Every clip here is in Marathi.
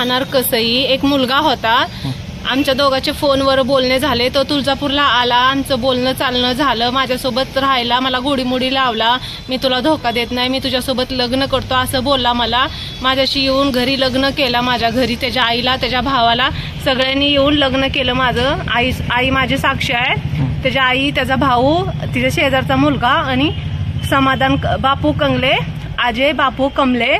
राहणार कसई, एक मुलगा होता, आमच्या दोघांचे फोनवर बोलणे झाले, तो तुळजापूरला आला, आमचं बोलणं चालणं झालं, माझ्यासोबत राहायला, मला गोडीमुडी लावला, मी तुला धोका देत नाही, मी तुझ्यासोबत लग्न करतो असं बोलला मला. माझ्याशी येऊन घरी लग्न केला, माझ्या घरी त्याच्या आईला त्याच्या भावाला सगळ्यांनी येऊन लग्न केलं माझं. आई माझी साक्षी आहे, त्याच्या आई, त्याचा भाऊ, तिच्या शेजारचा मुलगा आणि समाधान बापू कंगले, अजय बापू कमले,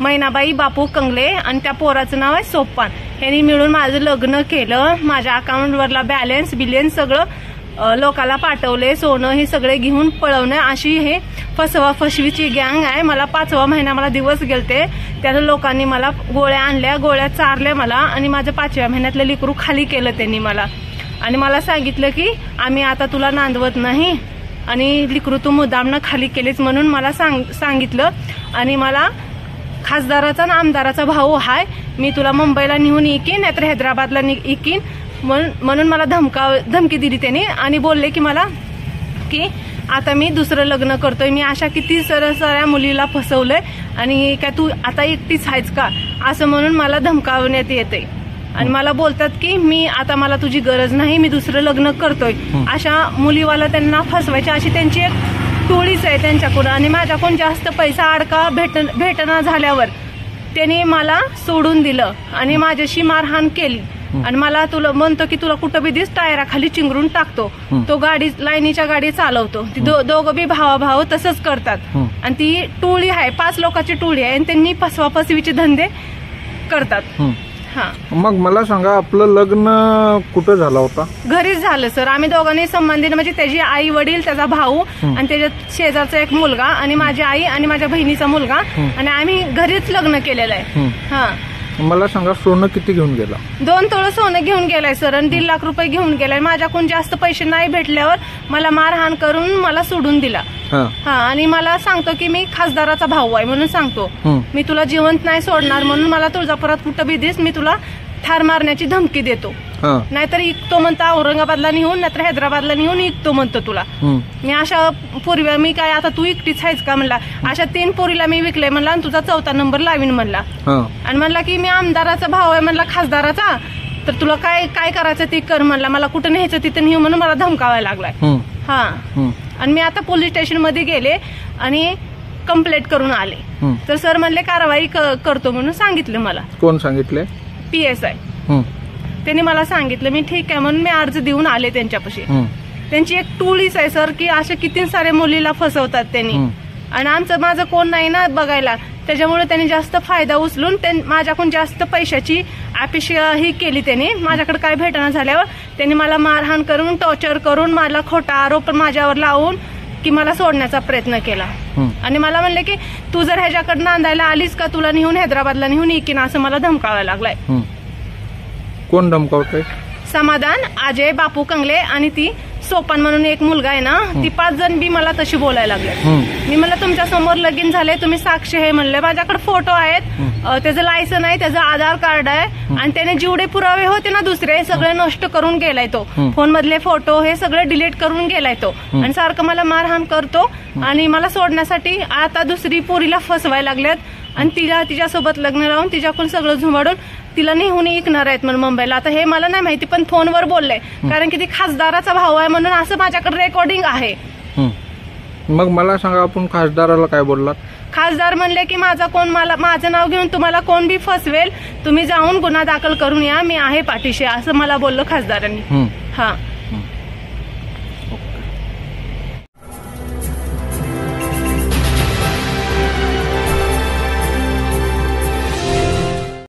मैनाबाई बापू कंगले आणि त्या पोराचं नाव आहे सोपान. ह्यांनी मिळून माझं लग्न केलं. माझ्या अकाउंटवरला बॅलन्स बिलेन्स सगळं लोकाला पाठवले, सोनं हे सगळे घेऊन पळवणं, अशी हे फसवा फसवीची गँग आहे. मला 5वा महिना मला दिवस गेलते, त्याला लोकांनी मला गोळ्या आणल्या, गोळ्या चारल्या मला आणि माझं 5व्या महिन्यातलं लेकरू खाली केलं त्यांनी मला. आणि मला सांगितलं की आम्ही आता तुला नांदवत नाही आणि लेकरू तू मुद्दामनं खाली केलीच म्हणून मला सांगितलं. आणि मला खासदाराचा आणि आमदाराचा भाऊ हाय, मी तुला मुंबईला नेऊन येईन नाहीतर हैदराबादला येईन म्हणून मला धमकी दिली त्यांनी. आणि बोलले की मला की आता मी दुसरं लग्न करतोय. मी अशा किती सऱ्या मुलीला फसवलंय आणि काय तू आता एकटीच आहेच का असं म्हणून मला धमकावण्यात येते. आणि मला बोलतात की मला तुझी गरज नाही, मी दुसरं लग्न करतोय. अशा मुलीवाला त्यांना फसवायची अशी त्यांची एक टोळीच आहे त्यांच्याकडून. आणि माझ्याकडून जास्त पैसा अडका भेटना झाल्यावर त्यांनी मला सोडून दिलं आणि माझ्याशी मारहाण केली. आणि मला तुला म्हणतो की तुला कुठं बी दिस टायराखाली चिंगरून टाकतो. तो गाडी लाईनीच्या गाडी चालवतो. ती दोघं बी भावाभाव तसंच करतात. आणि ती टोळी आहे, 5 लोकांची टोळी आहे आणि त्यांनी फसवा फसवीचे धंदे करतात. मग मला सांगा, आपलं लग्न कुठं झालं होता? घरीच झालं सर. आम्ही दोघांनी संबंधित म्हणजे त्याची आई वडील, त्याचा भाऊ आणि त्याच्या शेजारचा एक मुलगा आणि माझी आई आणि माझ्या बहिणीचा मुलगा आणि आम्ही घरीच लग्न केलेलं आहे. मला सांगा, सोनं किती घेऊन गेला? 2 तोळं सोनं घेऊन गेलाय सर आणि 1.5 लाख रुपये घेऊन गेलाय. माझ्याकडून जास्त पैसे नाही भेटल्यावर मला मारहाण करून मला सोडून दिला. आणि मला सांगतो की मी खासदाराचा भाऊ आहे म्हणून सांगतो, मी तुला जिवंत नाही सोडणार म्हणून मला तुळजापुरात कुठं बी दिस, मी तुला ठार मारण्याची धमकी देतो. नाहीतर इकतो म्हणतो औरंगाबादला नेऊन, नाहीतर हैदराबादला नेऊन इकतो म्हणतो तुला. मी अशा पूर्वी मी काय आता तू एकटीच आहेस का म्हणला. अशा 3 पोरीला मी विकले म्हणला आणि तुझा 4था नंबर लावीन म्हणला. आणि म्हणला की मी आमदाराचा भाऊ आहे म्हणला, खासदाराचा, तर तुला काय काय करायचं ते कर म्हणला. मला कुठं न्यायचं तिथं नेऊ म्हणून मला धमकावायला लागलाय. आणि मी आता पोलीस स्टेशन मध्ये गेले आणि कंप्लेंट करून आले. तर सर म्हणले कारवाई करतो म्हणून सांगितलं मला. कोण सांगितले? PSI. त्यांनी मला सांगितलं. मी ठीक आहे म्हणून मी अर्ज देऊन आले त्यांच्यापाशी. त्यांची एक टोळीच आहे सर की अशा किती सारे मुलीला फसवतात त्यांनी. आणि माझं कोण नाही ना बघायला, त्याच्यामुळे त्यांनी जास्त फायदा उचलून माझ्याकडून जास्त पैशाची अपेक्षा ही केली. त्यांनी माझ्याकडे काय भेटना झाल्यावर त्यांनी मला मारहाण करून, टॉर्चर करून, मला खोटा आरोप माझ्यावर लावून की मला सोडण्याचा प्रयत्न केला. आणि मला म्हणले की तू जर ह्याच्याकडे नांदायला आलीस का तुला नेऊन हैदराबादला नेऊन येईन असं मला धमकावायला लागलाय. कोण धमकावतंय? समाधान, अजय बापू कंगले आणि ती सोपान म्हणून एक मुलगा आहे ना, ती 5 जण बी मला तशी बोलायला लागले. मी म्हणलं तुमच्या समोर लगीन झाले, तुम्ही साक्षी आहे म्हणले. माझ्याकडे फोटो आहेत, त्याचं लायसन आहे, त्याचं आधार कार्ड आहे आणि त्याने जेवढे पुरावे होते ना दुसरे सगळे नष्ट करून गेलाय तो. फोन मधले फोटो हे सगळे डिलीट करून गेलाय तो. आणि सारखं मला मारहाण करतो आणि मला सोडण्यासाठी आता दुसरी पोरीला फसवायला लागल्यात आणि तिच्यासोबत लग्न लावून तिच्याकडून सगळं झुंबाडून तिला नेहून ऐकणार आहेत म्हणून मुंबईला. आता हे मला नाही माहिती पण फोनवर बोलले, कारण की ती खासदाराचा भाऊ आहे म्हणून असं माझ्याकडे रेकॉर्डिंग आहे. मग मला सांगा, आपण खासदाराला काय बोललात? खासदार म्हणले की माझं नाव घेऊन तुम्हाला कोण बी फसवेल, तुम्ही जाऊन गुन्हा दाखल करून या, मी आहे पाठीशी असं मला बोललो खासदारांनी.